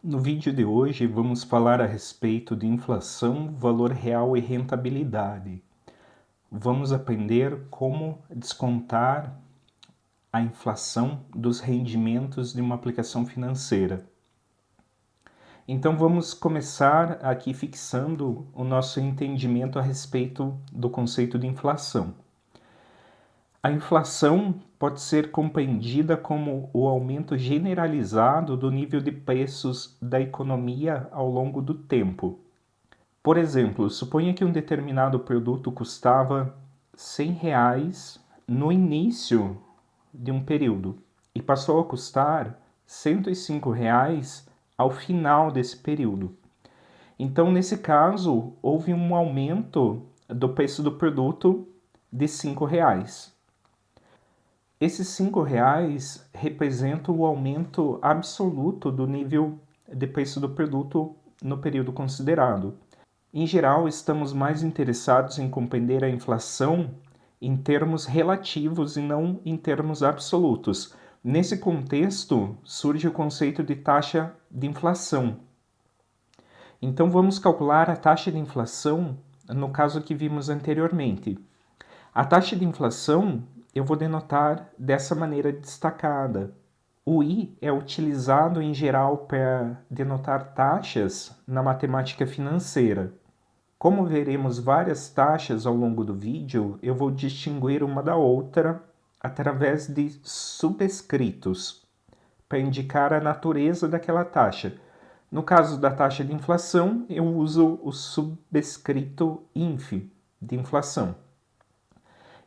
No vídeo de hoje vamos falar a respeito de inflação, valor real e rentabilidade. Vamos aprender como descontar a inflação dos rendimentos de uma aplicação financeira. Então vamos começar aqui fixando o nosso entendimento a respeito do conceito de inflação. A inflação pode ser compreendida como o aumento generalizado do nível de preços da economia ao longo do tempo. Por exemplo, suponha que um determinado produto custava R$ 100 no início de um período e passou a custar R$ 105 ao final desse período. Então, nesse caso, houve um aumento do preço do produto de R$ 5. Esses R$ 5 representam o aumento absoluto do nível de preço do produto no período considerado. Em geral, estamos mais interessados em compreender a inflação em termos relativos e não em termos absolutos. Nesse contexto, surge o conceito de taxa de inflação. Então, vamos calcular a taxa de inflação no caso que vimos anteriormente. A taxa de inflação eu vou denotar dessa maneira destacada. O I é utilizado em geral para denotar taxas na matemática financeira. Como veremos várias taxas ao longo do vídeo, eu vou distinguir uma da outra através de subscritos, para indicar a natureza daquela taxa. No caso da taxa de inflação, eu uso o subscrito INF, de inflação.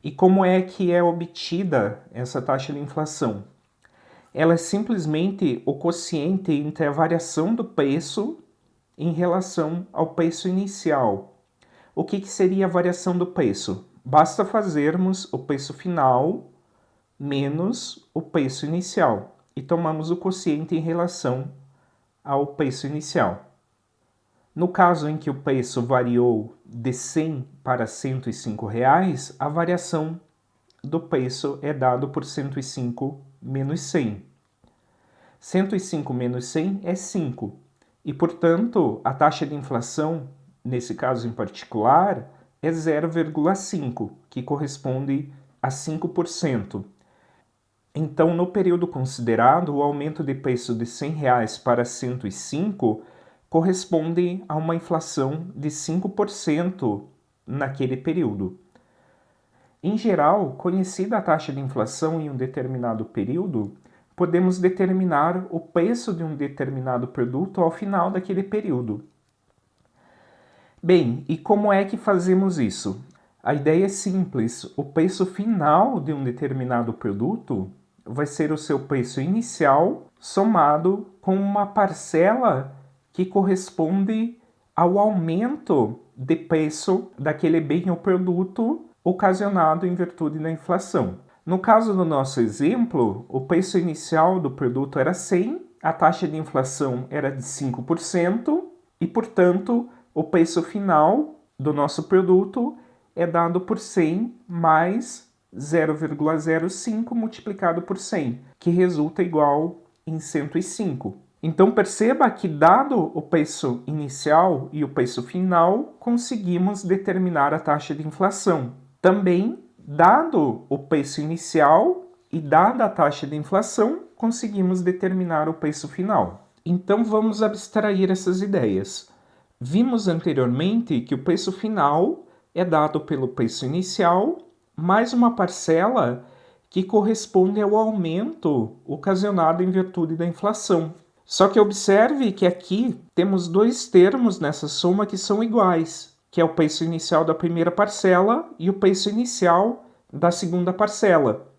E como é que é obtida essa taxa de inflação? Ela é simplesmente o quociente entre a variação do preço em relação ao preço inicial. O que seria a variação do preço? Basta fazermos o preço final menos o preço inicial e tomamos o quociente em relação ao preço inicial. No caso em que o preço variou de 100 para R$ 105, a variação do preço é dado por 105 menos 100. 105 menos 100 é 5. E, portanto, a taxa de inflação, nesse caso em particular, é 0,5, que corresponde a 5%. Então, no período considerado, o aumento de preço de R$ 100 para 105 corresponde a uma inflação de 5% naquele período. Em geral, conhecida a taxa de inflação em um determinado período, podemos determinar o preço de um determinado produto ao final daquele período. Bem, e como é que fazemos isso? A ideia é simples. O preço final de um determinado produto vai ser o seu preço inicial somado com uma parcela que corresponde ao aumento de preço daquele bem ou produto ocasionado em virtude da inflação. No caso do nosso exemplo, o preço inicial do produto era 100, a taxa de inflação era de 5% e, portanto, o preço final do nosso produto é dado por 100 mais 0,05 multiplicado por 100, que resulta igual em 105. Então perceba que, dado o preço inicial e o preço final, conseguimos determinar a taxa de inflação. Também, dado o preço inicial e dada a taxa de inflação, conseguimos determinar o preço final. Então vamos abstrair essas ideias. Vimos anteriormente que o preço final é dado pelo preço inicial mais uma parcela que corresponde ao aumento ocasionado em virtude da inflação. Só que observe que aqui temos dois termos nessa soma que são iguais, que é o preço inicial da primeira parcela e o preço inicial da segunda parcela.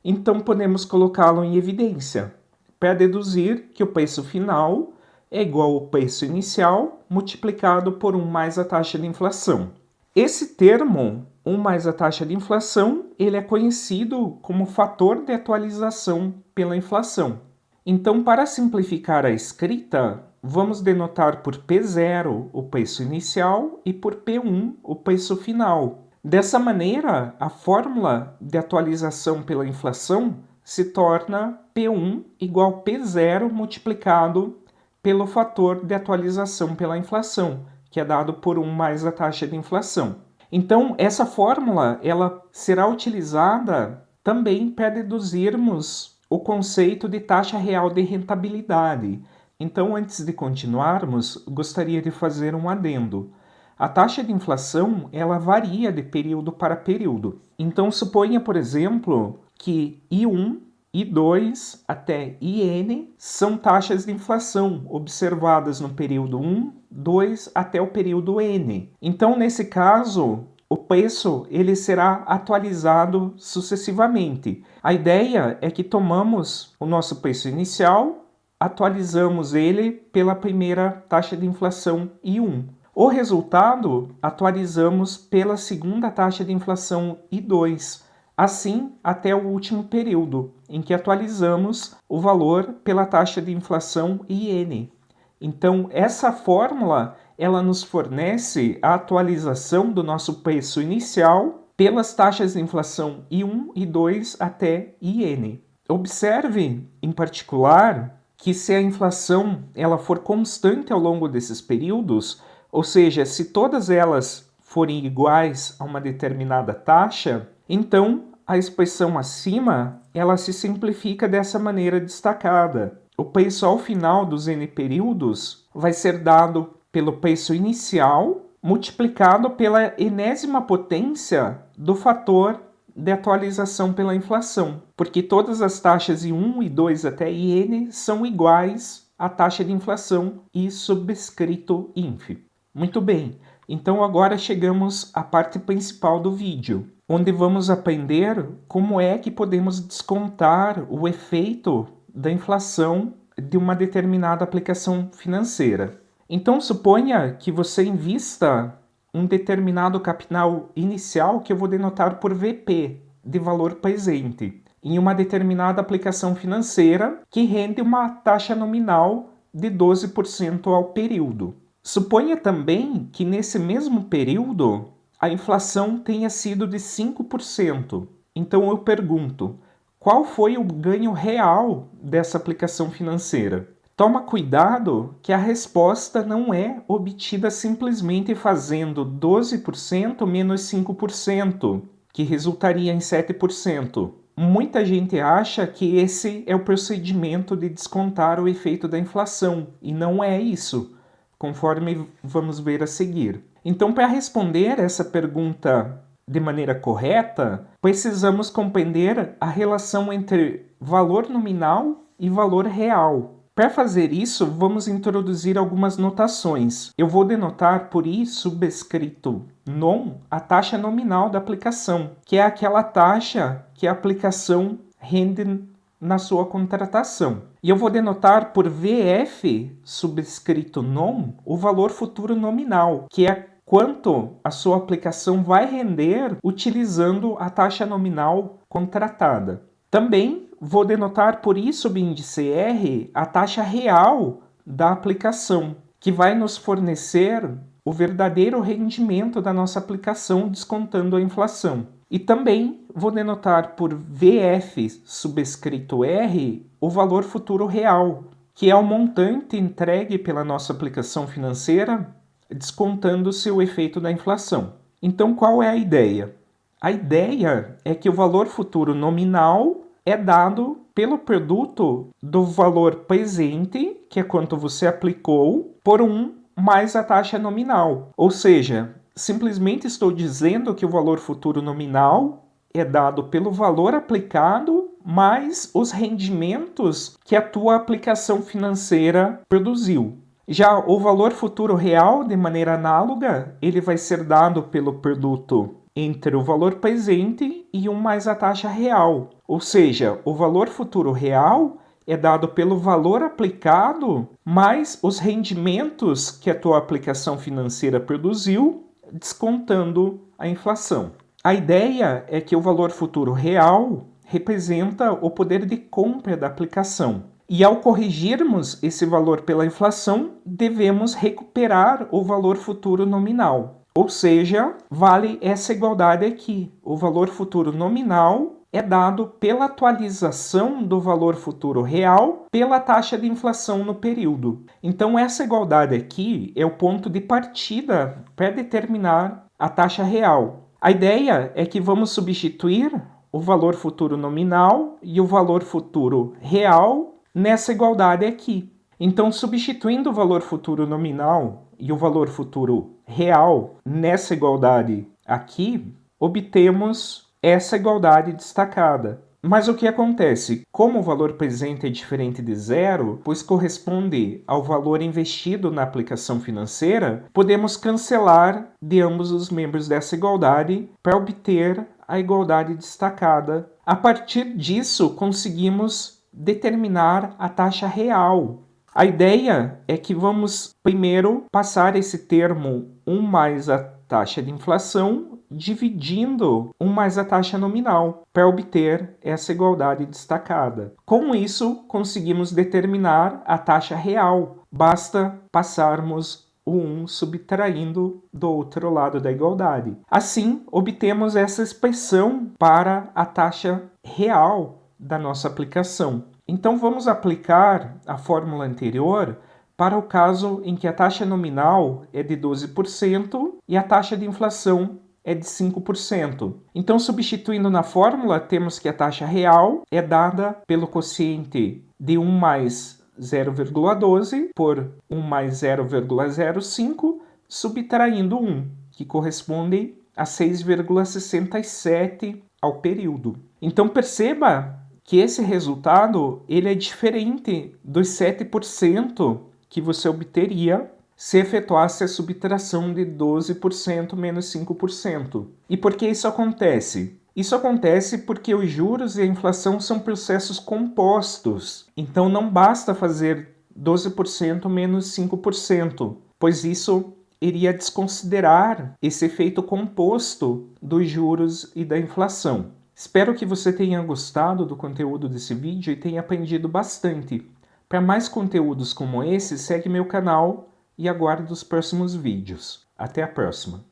Então podemos colocá-lo em evidência, para deduzir que o preço final é igual ao preço inicial multiplicado por 1 mais a taxa de inflação. Esse termo, 1 mais a taxa de inflação, ele é conhecido como fator de atualização pela inflação. Então, para simplificar a escrita, vamos denotar por P0 o preço inicial e por P1 o preço final. Dessa maneira, a fórmula de atualização pela inflação se torna P1 igual a P0 multiplicado pelo fator de atualização pela inflação, que é dado por 1 mais a taxa de inflação. Então, essa fórmula ela será utilizada também para deduzirmos o conceito de taxa real de rentabilidade. Então, antes de continuarmos, gostaria de fazer um adendo. A taxa de inflação ela varia de período para período. Então, suponha, por exemplo, que I1, I2 até IN são taxas de inflação observadas no período 1, 2 até o período N. Então, nesse caso, o preço ele será atualizado sucessivamente. A ideia é que tomamos o nosso preço inicial, atualizamos ele pela primeira taxa de inflação I1. O resultado atualizamos pela segunda taxa de inflação I2, assim até o último período, em que atualizamos o valor pela taxa de inflação IN. Então, essa fórmula ela nos fornece a atualização do nosso preço inicial pelas taxas de inflação I1, I2 até IN. Observe, em particular, que se a inflação ela for constante ao longo desses períodos, ou seja, se todas elas forem iguais a uma determinada taxa, então a expressão acima ela se simplifica dessa maneira destacada. O preço ao final dos N períodos vai ser dado pelo preço inicial multiplicado pela enésima potência do fator de atualização pela inflação, porque todas as taxas I1, I2 até IN são iguais à taxa de inflação I subscrito INF. Muito bem, então agora chegamos à parte principal do vídeo, onde vamos aprender como é que podemos descontar o efeito da inflação de uma determinada aplicação financeira. Então suponha que você invista um determinado capital inicial que eu vou denotar por VP, de valor presente, em uma determinada aplicação financeira que rende uma taxa nominal de 12% ao período. Suponha também que nesse mesmo período a inflação tenha sido de 5%. Então eu pergunto, qual foi o ganho real dessa aplicação financeira? Toma cuidado que a resposta não é obtida simplesmente fazendo 12% menos 5%, que resultaria em 7%. Muita gente acha que esse é o procedimento de descontar o efeito da inflação, e não é isso, conforme vamos ver a seguir. Então, para responder essa pergunta de maneira correta, precisamos compreender a relação entre valor nominal e valor real. Para fazer isso, vamos introduzir algumas notações. Eu vou denotar por I subscrito NOM a taxa nominal da aplicação, que é aquela taxa que a aplicação rende na sua contratação. E eu vou denotar por VF subscrito NOM o valor futuro nominal, que é quanto a sua aplicação vai render utilizando a taxa nominal contratada. Também vou denotar por I subíndice R a taxa real da aplicação, que vai nos fornecer o verdadeiro rendimento da nossa aplicação descontando a inflação. E também vou denotar por VF subscrito R o valor futuro real, que é o montante entregue pela nossa aplicação financeira descontando-se o efeito da inflação. Então, qual é a ideia? A ideia é que o valor futuro nominal é dado pelo produto do valor presente, que é quanto você aplicou, por 1 mais a taxa nominal. Ou seja, simplesmente estou dizendo que o valor futuro nominal é dado pelo valor aplicado mais os rendimentos que a tua aplicação financeira produziu. Já o valor futuro real, de maneira análoga, ele vai ser dado pelo produto entre o valor presente e 1 mais a taxa real. Ou seja, o valor futuro real é dado pelo valor aplicado mais os rendimentos que a tua aplicação financeira produziu, descontando a inflação. A ideia é que o valor futuro real representa o poder de compra da aplicação. E ao corrigirmos esse valor pela inflação, devemos recuperar o valor futuro nominal. Ou seja, vale essa igualdade aqui. O valor futuro nominal é dado pela atualização do valor futuro real pela taxa de inflação no período. Então, essa igualdade aqui é o ponto de partida para determinar a taxa real. A ideia é que vamos substituir o valor futuro nominal e o valor futuro real nessa igualdade aqui. Então, substituindo o valor futuro nominal e o valor futuro real nessa igualdade aqui, obtemos essa igualdade destacada. Mas o que acontece? Como o valor presente é diferente de zero, pois corresponde ao valor investido na aplicação financeira, podemos cancelar de ambos os membros dessa igualdade para obter a igualdade destacada. A partir disso, conseguimos determinar a taxa real. A ideia é que vamos primeiro passar esse termo 1 mais a taxa de inflação dividindo 1 mais a taxa nominal para obter essa igualdade destacada. Com isso, conseguimos determinar a taxa real. Basta passarmos o 1 subtraindo do outro lado da igualdade. Assim, obtemos essa expressão para a taxa real da nossa aplicação. Então, vamos aplicar a fórmula anterior para o caso em que a taxa nominal é de 12% e a taxa de inflação é de 5%. Então, substituindo na fórmula, temos que a taxa real é dada pelo quociente de 1 mais 0,12 por 1 mais 0,05, subtraindo 1, que corresponde a 6,67 ao período. Então, perceba que esse resultado ele é diferente dos 7% que você obteria se efetuasse a subtração de 12% menos 5%. E por que isso acontece? Isso acontece porque os juros e a inflação são processos compostos. Então não basta fazer 12% menos 5%, pois isso iria desconsiderar esse efeito composto dos juros e da inflação. Espero que você tenha gostado do conteúdo desse vídeo e tenha aprendido bastante. Para mais conteúdos como esse, segue meu canal e aguarde os próximos vídeos. Até a próxima!